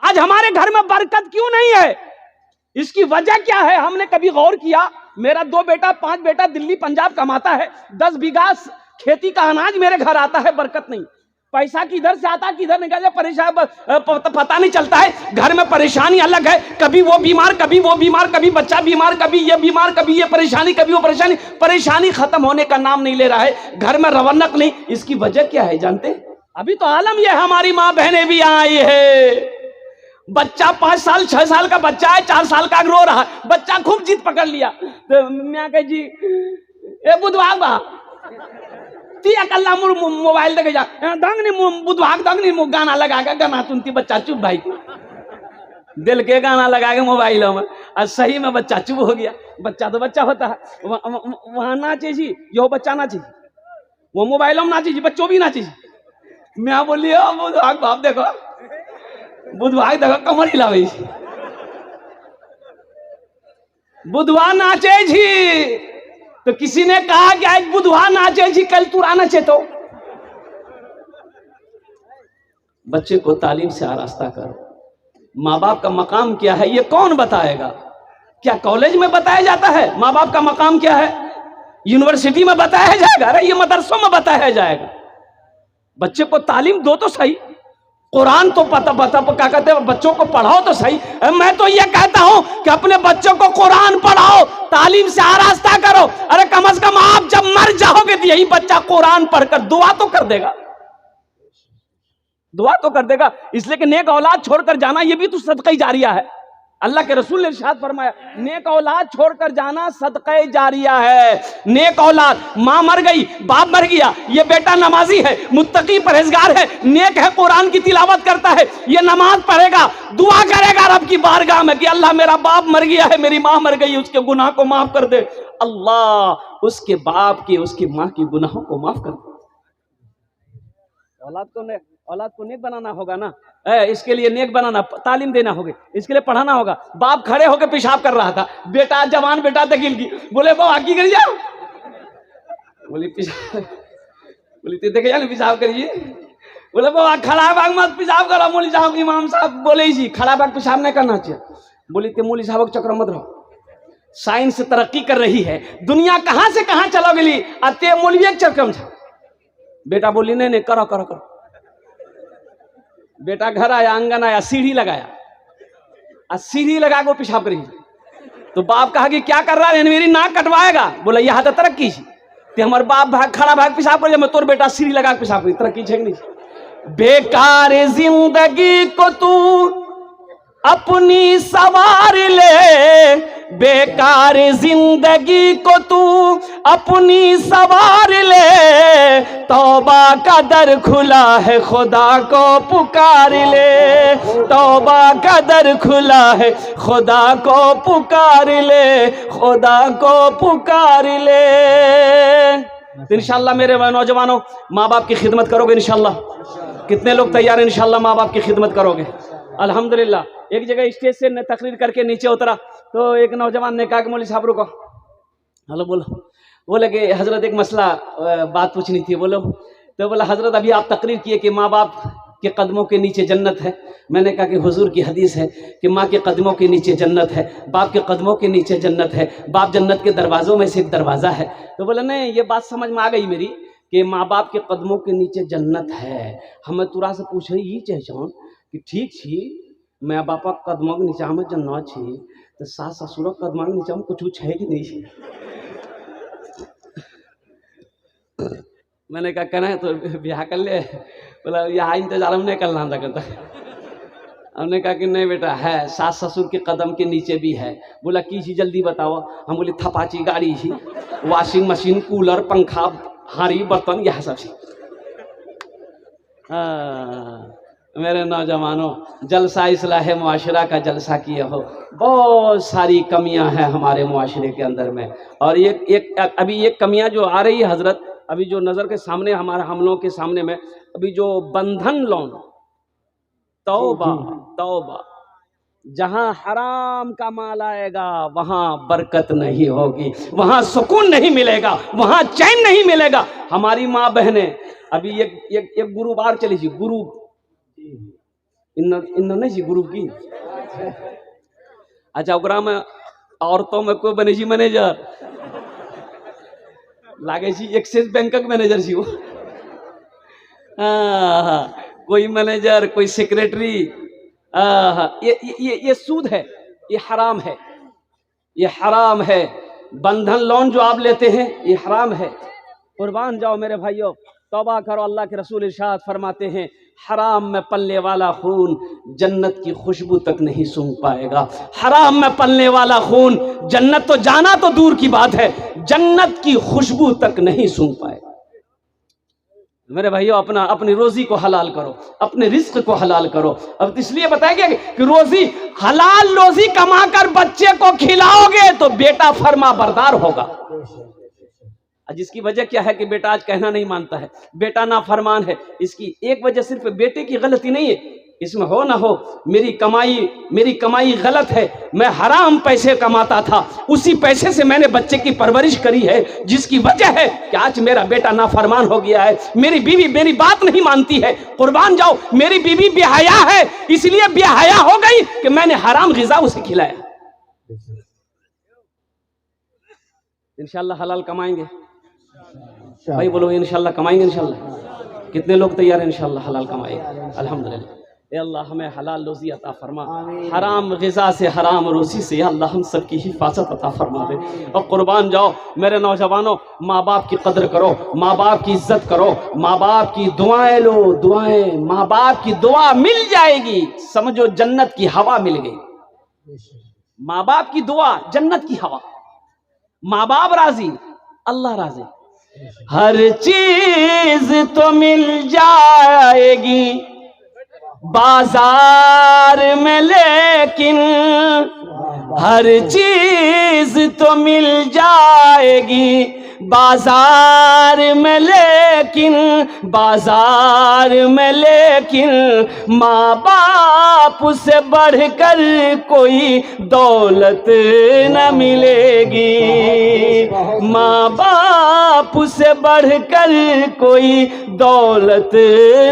आज हमारे घर में बरकत क्यों नहीं है? इसकी वजह क्या है? हमने कभी गौर किया? मेरा 2 बेटा 5 बेटा दिल्ली पंजाब कमाता है, 10 बीघा खेती का अनाज मेरे घर आता है, बरकत नहीं। पैसा किधर से आता किधर निकल जाए परेशान पता नहीं चलता है। घर में परेशानी अलग है, कभी वो बीमार कभी वो बीमार, कभी बच्चा बीमार कभी ये बीमार, कभी ये परेशानी कभी वो परेशानी। परेशानी खत्म होने का नाम नहीं ले रहा है, घर में रौनक नहीं। इसकी वजह क्या है जानते? अभी तो आलम यह हमारी माँ बहनें भी आई है, बच्चा 5 साल 6 साल का बच्चा है, 4 साल का रो रहा है, बच्चा खूब जिद पकड़ लिया तो मैं कह जी ए बुधवार बा तिया कल्ला मोबाइल देखे जा दंगनी बुधवार दंगनी गाना लगा के गाना सुनती बच्चा चुप भाई दिल के गाना लगा के मोबाइलों में। और सही में बच्चा चुप हो गया। बच्चा तो बच्चा होता है, वहां नाचे जी यो बच्चा नाचे, वो मोबाइलों में नाचे जी, बच्चों भी नाचे जी। मैं बोली बुधवार बाप देखो बुधवार देखो कमर हिलावे, बुधवार नाचे जी। तो किसी ने कहा कि आज बुधवार नाचे जी, कल तुरा नाचे। तो बच्चे को तालीम से आरास्ता करो। माँ बाप का मकाम क्या है ये कौन बताएगा? क्या कॉलेज में बताया जाता है माँ बाप का मकाम क्या है? यूनिवर्सिटी में बताया जाएगा? अरे ये मदरसों में बताया जाएगा। बच्चे को तालीम दो तो सही, कुरान तो पता क्या कहते हैं, बच्चों को पढ़ाओ तो सही। मैं तो ये कहता हूं कि अपने बच्चों को कुरान पढ़ाओ, तालीम से आरास्ता करो। अरे कम से कम आप जब मर जाओगे तो यही बच्चा कुरान पढ़कर दुआ तो कर देगा, दुआ तो कर देगा। इसलिए कि नेक औलाद छोड़कर जाना ये भी तो सदका जारिया है। अल्लाह के रसूल ने इरशाद फरमाया नेक औलाद छोड़कर जाना सदका जारिया है। नेक औलाद, माँ मर गई बाप मर गया, ये बेटा नमाजी है, मुत्तकी परहेजगार है, नेक है, कुरान की तिलावत करता है, ये नमाज पढ़ेगा, दुआ करेगा रब की बारगाह में कि अल्लाह मेरा बाप मर गया है, मेरी माँ मर गई, उसके गुनाह को माफ कर दे। अल्लाह उसके बाप के उसकी माँ की गुनाहों को माफ कर दे। औलाद को नेक बनाना होगा ना, इसके लिए नेक बनाना, तालीम देना होगा, इसके लिए पढ़ाना होगा। बाप खड़े होकर पेशाब कर रहा था, बेटा जवान बेटा दखिल की बोले वो आगे कर जाओ, बोली देखे जाओ पेशाब करिए, बोले वो खड़ा भाग मत पेशाब करो। मौली साहब इमाम साहब बोले जी खड़ा भाग पेशाब नहीं करना चाहिए। बोली ते मौली साहब चक्र मत रहो, साइंस तरक्की कर रही है, दुनिया कहां से कहां चलो गई, अत्य मौलवी चक्र। बेटा बोली नहीं करो करो करो। बेटा घर आया, आंगन आया, सीढ़ी लगाया, सीढ़ी लगा के पेशाब करी। तो बाप कहा कि क्या कर रहा है, मेरी नाक कटवाएगा। बोला यह तो तरक्की ते हमारे बाप भाग खड़ा भाग पेशाब कर, मैं तोर बेटा सीढ़ी लगा के पेशाब करी, तरक्की है नहीं। बेकार जिंदगी को तू अपनी सवार ले, बेकार जिंदगी को तू अपनी सवार ले, तौबा का दर खुला है खुदा को पुकार ले, तौबा का दर खुला है खुदा को पुकार ले, खुदा को पुकार ले। तो इंशाल्लाह मेरे नौजवानों माँ बाप की खिदमत करोगे इंशाल्लाह? कितने लोग तैयार हैं इंशाल्लाह माँ बाप की खिदमत करोगे? अल्हम्दुलिल्लाह। एक जगह स्टेज से तकरीर करके नीचे उतरा तो एक नौजवान ने कहा कि मौलवी साहब रुको, हेलो बोलो। बोले कि हजरत एक मसला बात पूछनी थी। बोलो। तो बोला हजरत अभी आप तकरीर किए कि माँ बाप के कदमों के नीचे जन्नत है। मैंने कहा कि हुजूर की हदीस है कि माँ के कदमों के नीचे जन्नत है, बाप के कदमों के नीचे जन्नत है, बाप जन्नत के दरवाज़ों में से एक दरवाज़ा है। तो बोला नहीं ये बात समझ में आ गई मेरी कि माँ बाप के कदमों के नीचे जन्नत है। हमें तुरा से पूछे ये चाहे कि ठीक छी मैं बापा कदमों के नीचा में जन्नत छी, तो सास ससुर कदमों के नीचा में कुछ है कि नहीं? मैंने कहा कहना है तो ब्याह कर ले। बोला यहाँ इंतजार हम नहीं करना था कहता। हमने कहा कि नहीं बेटा है, सास ससुर के कदम के नीचे भी है। बोला की चीज जल्दी बताओ। हम बोले थपाची गाड़ी ही, वॉशिंग मशीन, कूलर, पंखा, हारी बर्तन, यह सब चीज। मेरे नौजवानों जलसा इस्लाह मुआशरा का जलसा किए हो। बहुत सारी कमियां हैं हमारे मुआशरे के अंदर में, और अभी ये कमियां जो आ रही है हजरत, अभी जो नज़र के सामने हमारे हम लोगों के सामने में अभी जो बंधन लोन, तौबा तौबा, जहां हराम का माल आएगा वहां बरकत नहीं होगी, वहां सुकून नहीं मिलेगा, वहां चैन नहीं मिलेगा। हमारी माँ बहनें अभी एक गुरुवार चली थी, गुरु इन नहीं जी ग्रुप की। अच्छा ओकरा में औरतों में कोई बने जी मैनेजर लागे जी एक्सिस बैंक का मैनेजर जी वो। हाँ, कोई मैनेजर कोई सेक्रेटरी। ये सूद है, ये हराम है, ये हराम है। बंधन लोन जो आप लेते हैं ये हराम है। कुर्बान जाओ मेरे भाइयों, तौबा करो। अल्लाह के रसूल इरशाद फरमाते हैं हराम में पलने वाला खून जन्नत की खुशबू तक नहीं सूंघ पाएगा। हराम में पलने वाला खून जन्नत तो जाना तो दूर की बात है, जन्नत की खुशबू तक नहीं सूंघ पाएगा। मेरे भाइयों अपनी रोजी को हलाल करो, अपने रिस्क को हलाल करो। अब इसलिए बताएंगे कि रोजी हलाल रोजी कमाकर बच्चे को खिलाओगे तो बेटा फर्मा बरदार होगा। जिसकी वजह क्या है कि बेटा आज कहना नहीं मानता है, बेटा ना फरमान है। इसकी एक वजह सिर्फ बेटे की गलती नहीं है, इसमें हो ना हो मेरी कमाई गलत है, मैं हराम पैसे कमाता था, उसी पैसे से मैंने बच्चे की परवरिश करी है, जिसकी वजह है कि आज मेरा बेटा नाफरमान हो गया है। मेरी बीवी मेरी बात नहीं मानती है। कुर्बान जाओ, मेरी बीवी बेहया है, इसलिए बेहया हो गई कि मैंने हराम ग़िज़ा उसे खिलाया। इंशाल्लाह हलाल कमाएंगे भाई, बोलो इंशाल्लाह कमाएंगे। इंशाल्लाह कितने लोग तैयार हैं इंशाल्लाह हलाल कमाएंगे? अल्हम्दुलिल्लाह। ए अल्लाह हमें हलाल रोज़ी अता फरमा, हराम ग़िज़ा से हराम रोज़ी से अल्लाह हम सब की हिफाजत अता फरमा दे। और कुर्बान जाओ मेरे नौजवानों, माँ बाप की कदर करो, माँ बाप की इज्जत करो, माँ बाप की दुआएं लो, दुआएं माँ बाप की दुआ मिल जाएगी, समझो जन्नत की हवा मिल गई। माँ बाप की दुआ जन्नत की हवा, माँ बाप राजी अल्लाह राजी। हर चीज तो मिल जाएगी बाजार में, लेकिन हर चीज तो मिल जाएगी बाजार में, लेकिन माँ बाप से बढ़कर कोई दौलत न मिलेगी। माँ बाप से बढ़कर कोई दौलत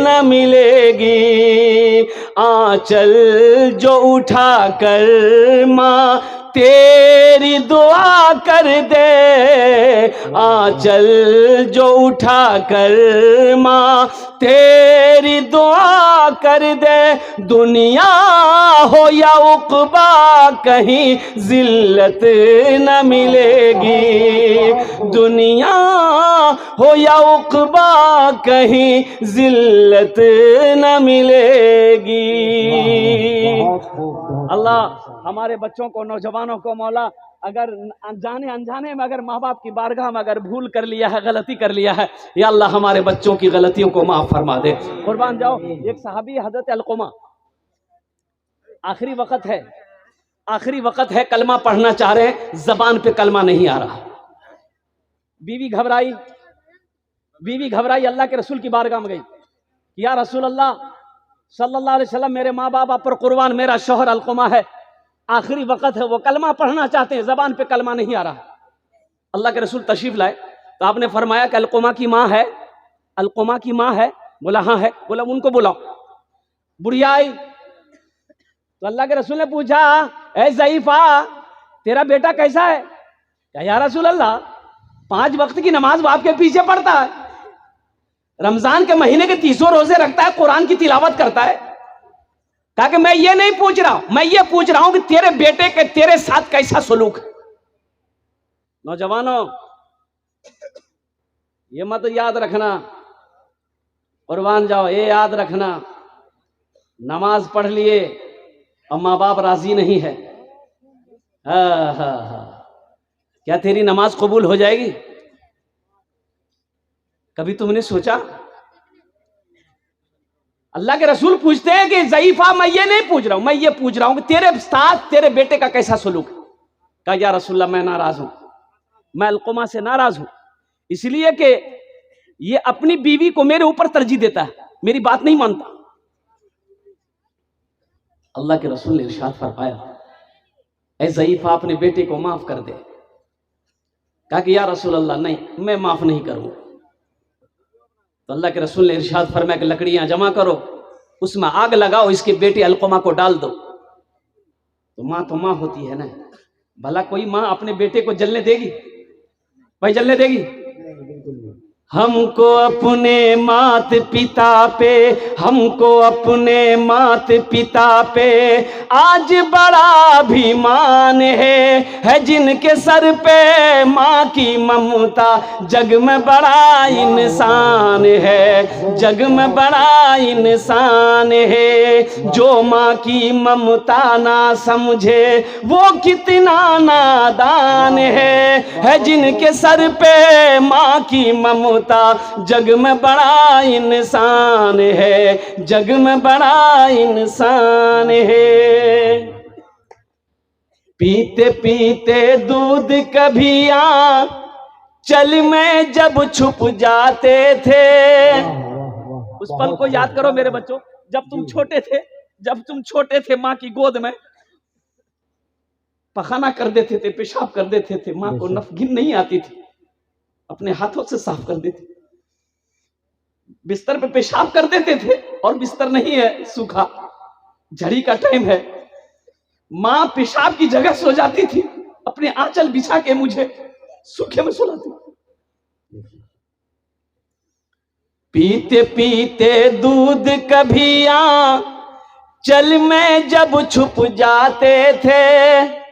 न मिलेगी। आंचल जो उठा कर माँ तेरी दुआ कर दे, आंचल जो उठा कर माँ तेरी दुआ कर दे, दुनिया हो या उक़बा कहीं जिल्लत न मिलेगी। दुनिया हो या उक़बा कहीं जिल्लत न मिलेगी। अल्लाह हमारे बच्चों को, नौजवानों को मौला अगर जाने अनजाने में अगर माँ बाप की बारगाह में अगर भूल कर लिया है, गलती कर लिया है, या अल्लाह हमारे बच्चों की गलतियों को माफ फरमा दे। कुर्बान जाओ, एक सहाबी हज़रत अलक़मा, आखिरी वक़्त है, कलमा पढ़ना चाह रहे हैं, जबान पे कलमा नहीं आ रहा। बीवी घबराई, अल्लाह के रसूल की बारगाह में गई, या रसूल अल्लाह सल्लल्लाहु अलैहि वसल्लम, मेरे माँ बाप पर कुर्बान, मेरा शौहर अलक़मा है, आखिरी वक़्त है, वो कलमा पढ़ना चाहते हैं, जबान पे कलमा नहीं आ रहा। अल्लाह के रसूल तशरीफ लाए तो आपने फरमाया कि अलक़मा की माँ है, अलक़मा की माँ है? बोला हाँ है। बोला उनको बुलाओ। बुढ़िया आई तो अल्लाह के रसूल ने पूछा, ऐ ज़ईफ़ा तेरा बेटा कैसा है? क्या या रसूल अल्लाह 5 वक्त की नमाज बाप के पीछे पढ़ता है, रमजान के महीने के 30 रोजे रखता है, कुरान की तिलावत करता है। कहा कि मैं ये नहीं पूछ रहा हूं, मैं ये पूछ रहा हूं कि तेरे बेटे के तेरे साथ कैसा सलूक है। नौजवानों ये मत याद रखना, कुर्बान जाओ, ये याद रखना, नमाज पढ़ लिए और माँ बाप राजी नहीं है, क्या तेरी नमाज कबूल हो जाएगी? कभी तुमने सोचा? अल्लाह के रसूल पूछते हैं कि ज़ईफ़ा मैं ये नहीं पूछ रहा हूं, मैं ये पूछ रहा हूं कि तेरे साथ तेरे बेटे का कैसा सलूक है। कहा या रसूलल्लाह मैं नाराज हूं, मैं अलक़मा से नाराज हूं, इसलिए कि ये अपनी बीवी को मेरे ऊपर तरजीह देता है, मेरी बात नहीं मानता। अल्लाह के रसूल ने इरशाद फरमाया, ऐ ज़ईफ़ा अपने बेटे को माफ कर दे। कहा कि या रसूल अल्लाह नहीं, मैं माफ नहीं करूंगा। तो अल्लाह के रसूल ने इरशाद फरमाया कि लकड़ियां जमा करो, उसमें आग लगाओ, इसके बेटे अलकुमा को डाल दो। तो माँ होती है ना, भला कोई माँ अपने बेटे को जलने देगी? भाई जलने देगी? हमको अपने मात पिता पे, हमको अपने मात पिता पे आज बड़ा अभिमान है जिनके सर पे माँ की ममता, जग में बड़ा इंसान है, जग में बड़ा इंसान है। जो माँ की ममता ना समझे वो कितना नादान है जिनके सर पे माँ की ममता, जग में बड़ा इंसान है, जग में बड़ा इंसान है। पीते पीते दूध कभी चल में जब छुप जाते थे। उस पल को याद करो मेरे बच्चों, जब तुम छोटे थे, जब तुम छोटे थे माँ की गोद में पखाना कर देते थे, पेशाब कर देते थे, माँ को नफगिन नहीं आती थी, अपने हाथों से साफ कर देते, बिस्तर पे पेशाब कर देते थे, और बिस्तर नहीं है, सूखा झड़ी का टाइम है, माँ पेशाब की जगह सो जाती थी, अपने आंचल बिछा के मुझे सूखे में सुलाती। पीते पीते दूध कभी चल में जब छुप जाते थे,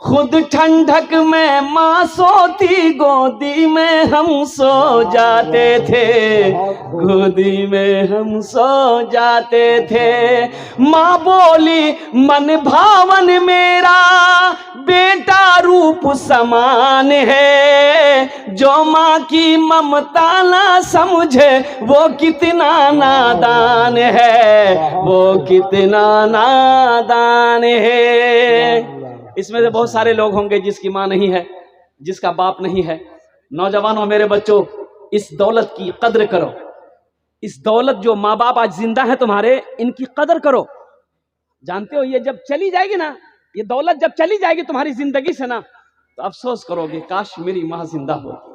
खुद ठंडक में माँ सोती, गोदी में हम सो जाते थे, गोदी में हम सो जाते थे। माँ बोली मन भावन मेरा बेटा रूप समान है, जो माँ की ममता ना समझे वो कितना नादान है, वो कितना नादान है। इसमें से बहुत सारे लोग होंगे जिसकी माँ नहीं है, जिसका बाप नहीं है। नौजवानों, मेरे बच्चों, इस दौलत की कद्र करो। इस दौलत, जो माँ बाप आज जिंदा है तुम्हारे, इनकी कद्र करो। जानते हो ये जब चली जाएगी ना, ये दौलत जब चली जाएगी तुम्हारी जिंदगी से ना, तो अफसोस करोगे काश मेरी माँ जिंदा हो।